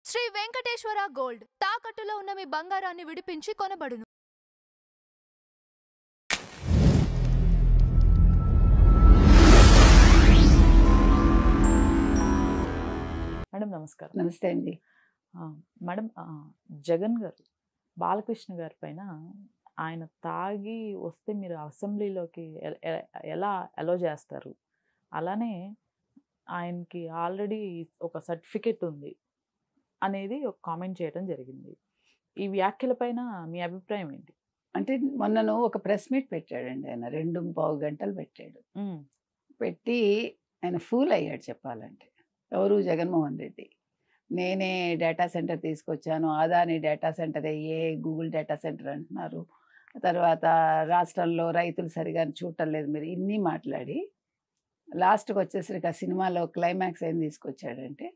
Shri Venkateswara gold తాకట్టులో ఉన్న మీ బంగారాన్ని విడిపించి కొనబడును. మేడం నమస్కారం. నమస్తే అండి. మేడం, జగన్ గారు బాలకృష్ణ గారి పైన ఆయన తాగి వస్తే మీరు అసెంబ్లీలోకి ఎలా అలో చేస్తారు? అలానే ఆయనకి ఆల్రెడీ ఒక సర్టిఫికెట్ ఉంది అనేది ఒక కామెంట్ చేయడం జరిగింది. ఈ వ్యాఖ్యల పైన మీ అభిప్రాయం ఏంటి? అంటే మొన్నను ఒక ప్రెస్ మీట్ పెట్టాడండి ఆయన. 2.25 గంటలు పెట్టాడు. పెట్టి ఆయన ఫూల్ అయ్యాడు చెప్పాలంటే. ఎవరు? జగన్మోహన్ రెడ్డి. నేనే డేటా సెంటర్ తీసుకొచ్చాను, అదాని డేటా సెంటర్ అయ్యే గూగుల్ డేటా సెంటర్ అంటున్నారు, తర్వాత రాష్ట్రంలో రైతులు సరిగా చూడటం లేదు మీరు, ఇన్ని మాట్లాడి లాస్ట్కి వచ్చేసరికి ఆ సినిమాలో క్లైమాక్స్ ఏం తీసుకొచ్చాడంటే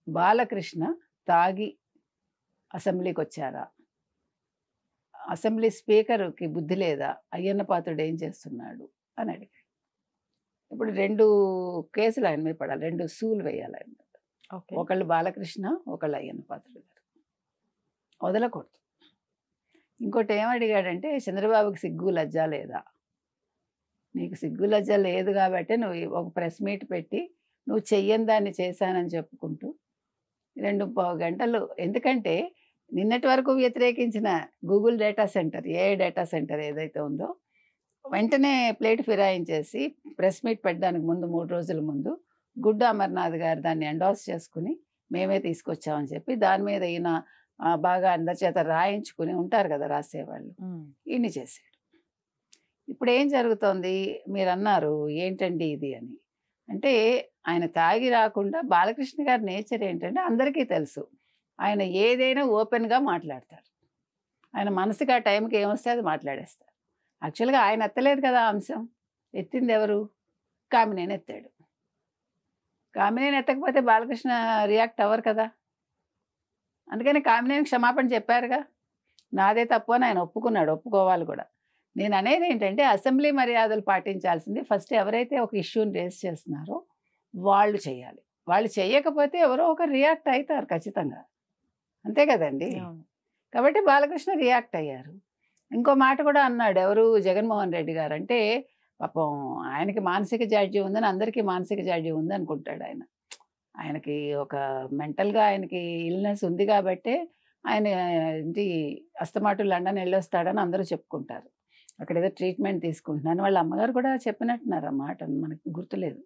బాలకృష్ణ తాగి అసెంబ్లీకి వచ్చారా, అసెంబ్లీ స్పీకర్కి బుద్ధి లేదా, అయ్యన్న పాత్రుడు ఏం చేస్తున్నాడు అని అడిగాడు. ఇప్పుడు 2 కేసులు ఆయన మీద పడాలి, 2 సూలు వేయాలి ఆయన. ఒకళ్ళు బాలకృష్ణ, ఒకళ్ళు అయ్యన్న పాత్రుడు గారు. వదలకూడదు. ఇంకోటి ఏమడిగాడంటే చంద్రబాబుకి సిగ్గు లజ్జ లేదా, నీకు సిగ్గు లజ్జ లేదు కాబట్టి నువ్వు ఒక ప్రెస్ మీట్ పెట్టి నువ్వు చెయ్యని దాన్ని చేశానని చెప్పుకుంటూ 2.25 గంటలు. ఎందుకంటే నిన్నటి వరకు వ్యతిరేకించిన గూగుల్ డేటా సెంటర్, ఏ డేటా సెంటర్ ఏదైతే ఉందో వెంటనే ప్లేట్ ఫిరాయించేసి ప్రెస్ మీట్ పెట్టడానికి ముందు 3 రోజుల ముందు గుడ్డ అమర్నాథ్ గారు దాన్ని ఎండార్స్ చేసుకుని మేమే తీసుకొచ్చామని చెప్పి దాని మీద ఈయన బాగా అందరి చేత రాయించుకుని ఉంటారు కదా రాసేవాళ్ళు, ఈయన్ని చేశాడు. ఇప్పుడు ఏం జరుగుతోంది? మీరు అన్నారు ఏంటండి ఇది అని. అంటే ఆయన తాగి రాకుండా బాలకృష్ణ గారి నేచర్ ఏంటంటే అందరికీ తెలుసు, ఆయన ఏదైనా ఓపెన్గా మాట్లాడతారు. ఆయన మనసుకి ఆ టైంకి ఏమొస్తే అది మాట్లాడేస్తారు. యాక్చువల్గా ఆయన ఎత్తలేదు కదా అంశం, ఎత్తింది ఎవరు? కామినేని ఎత్తాడు. కామినేని ఎత్తకపోతే బాలకృష్ణ రియాక్ట్ అవ్వరు కదా. అందుకని కామినేని క్షమాపణ చెప్పారుగా, నాదే తప్పు అని ఆయన ఒప్పుకున్నాడు, ఒప్పుకోవాలి కూడా. నేను అనేది ఏంటంటే అసెంబ్లీ మర్యాదలు పాటించాల్సింది ఫస్ట్ ఎవరైతే ఒక ఇష్యూని రేస్ చేస్తున్నారో వాళ్ళు చేయాలి. వాళ్ళు చేయకపోతే ఎవరో ఒకరు రియాక్ట్ అవుతారు ఖచ్చితంగా, అంతే కదండి. కాబట్టి బాలకృష్ణ రియాక్ట్ అయ్యారు. ఇంకో మాట కూడా అన్నాడు, ఎవరు? జగన్మోహన్ రెడ్డి గారు. అంటే పాపం ఆయనకి మానసిక జాడ్యం ఉందని, అందరికీ మానసిక జాడ్యం ఉంది అనుకుంటాడు ఆయన. ఆయనకి ఒక మెంటల్గా ఆయనకి ఇల్నెస్ ఉంది కాబట్టే ఆయన ఏంటి అస్తమాటు లండన్ వెళ్ళొస్తాడని అందరూ చెప్పుకుంటారు. అక్కడ ఏదో ట్రీట్మెంట్ తీసుకుంటున్నాను, వాళ్ళ అమ్మగారు కూడా చెప్పినట్టున్నారు ఆ మాట, మనకు గుర్తులేదు.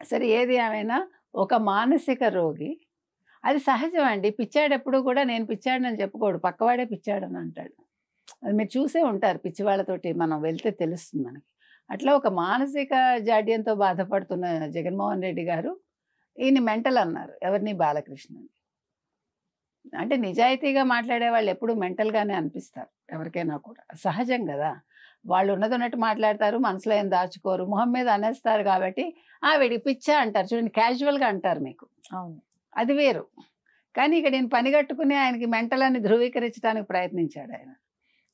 సరే, ఏది ఏమైనా ఒక మానసిక రోగి అది సహజం అండి. పిచ్చాడెప్పుడు కూడా నేను పిచ్చాడని చెప్పుకోడు, పక్కవాడే పిచ్చాడని అంటాడు. అది మీరు చూసే ఉంటారు, పిచ్చివాళ్ళతోటి మనం వెళ్తే తెలుస్తుంది మనకి. అట్లా ఒక మానసిక జాడ్యంతో బాధపడుతున్న జగన్మోహన్ రెడ్డి గారు ఈయన మెంటల్ అన్నారు. ఎవరిని? బాలకృష్ణని. అంటే నిజాయితీగా మాట్లాడే వాళ్ళు ఎప్పుడు మెంటల్గానే అనిపిస్తారు ఎవరికైనా కూడా, సహజం కదా. వాళ్ళు ఉన్నది ఉన్నట్టు మాట్లాడతారు, మనసులో ఏం దాచుకోరు, మొహం మీద అనేస్తారు. కాబట్టి వీడి పిచ్చా అంటారు చూడండి, క్యాజువల్గా అంటారు మీకు. అవును, అది వేరు. కానీ ఇక్కడ నేను పని కట్టుకుని ఆయనకి మెంటల్ అని ధృవీకరించడానికి ప్రయత్నించాడు ఆయన.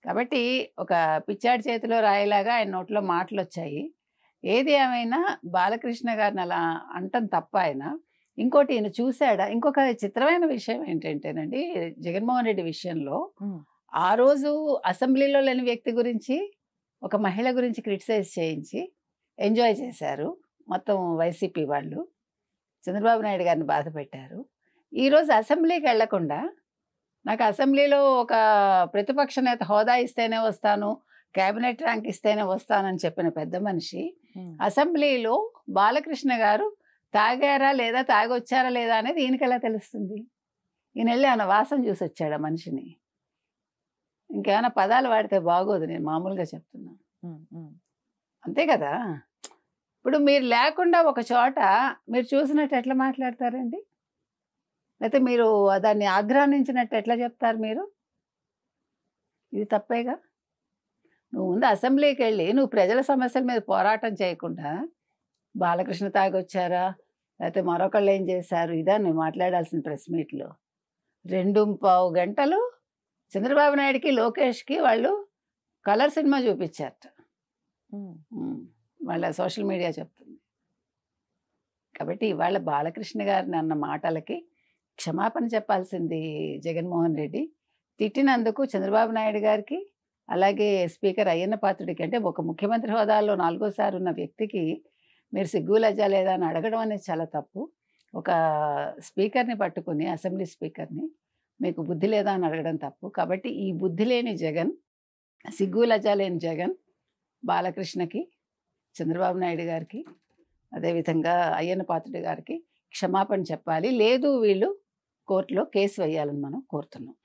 కాబట్టి ఒక పిచ్చాడి చేతిలో రాయేలాగా ఆయన నోట్లో మాటలు వచ్చాయి. ఏది ఏమైనా బాలకృష్ణ గారిని అలా అంటం తప్ప ఆయన. ఇంకోటి ఈయన చూశాడా? ఇంకొక చిత్రమైన విషయం ఏంటంటేనండి, జగన్మోహన్ రెడ్డి విషయంలో ఆ రోజు అసెంబ్లీలో లేని వ్యక్తి గురించి ఒక మహిళ గురించి క్రిటిసైజ్ చేయించి ఎంజాయ్ చేశారు మొత్తం వైసీపీ వాళ్ళు. చంద్రబాబు నాయుడు గారిని బాధ పెట్టారు. ఈరోజు అసెంబ్లీకి వెళ్లకుండా నాకు అసెంబ్లీలో ఒక ప్రతిపక్ష నేత హోదా ఇస్తేనే వస్తాను, క్యాబినెట్ ర్యాంక్ ఇస్తేనే వస్తానని చెప్పిన పెద్ద మనిషి అసెంబ్లీలో బాలకృష్ణ గారు తాగారా లేదా, తాగొచ్చారా లేదా అనేది ఈయనకి ఎలా తెలుస్తుంది? ఈయన వెళ్ళి ఆయన వాసన చూసి వచ్చాడు ఆ మనిషిని. ఇంకేమైనా పదాలు వాడితే బాగోదు, నేను మామూలుగా చెప్తున్నాను, అంతే కదా. ఇప్పుడు మీరు లేకుండా ఒక చోట మీరు చూసినట్టు ఎట్లా మాట్లాడతారండి? లేకపోతే మీరు దాన్ని ఆగ్రహించినట్టు ఎట్లా చెప్తారు మీరు? ఇది తప్పేగా. నువ్వు ముందు అసెంబ్లీకి వెళ్ళి నువ్వు ప్రజల సమస్యల మీద పోరాటం చేయకుండా బాలకృష్ణ తాగొచ్చారా లేకపోతే మరొకళ్ళు ఏం చేశారు ఇదా నువ్వు మాట్లాడాల్సిన ప్రెస్ మీట్లో. 2.25 గంటలు చంద్రబాబు నాయుడుకి లోకేష్కి వాళ్ళు కలర్ సినిమా చూపించారట, వాళ్ళ సోషల్ మీడియా చెప్తుంది. కాబట్టి ఇవాళ బాలకృష్ణ గారిని అన్న మాటలకి క్షమాపణ చెప్పాల్సింది జగన్మోహన్ రెడ్డి. తిట్టినందుకు చంద్రబాబు నాయుడు గారికి, అలాగే స్పీకర్ అయ్యన్న పాత్రుడికి, అంటే ఒక ముఖ్యమంత్రి హోదాలో 4వ ఉన్న వ్యక్తికి మీరు సిగ్గు లజ్జ లేదా అని అడగడం అనేది చాలా తప్పు. ఒక స్పీకర్ని పట్టుకుని, అసెంబ్లీ స్పీకర్ని, మీకు బుద్ధి లేదా అని అడగడం తప్పు. కాబట్టి ఈ బుద్ధి లేని జగన్, సిగ్గు లజ్జ లేని జగన్ బాలకృష్ణకి, చంద్రబాబు నాయుడు గారికి, అదేవిధంగా అయ్యన్న పాత్రుడి గారికి క్షమాపణ చెప్పాలి. లేదు వీళ్ళు కోర్టులో కేసు వేయాలని మనం కోరుతున్నాం.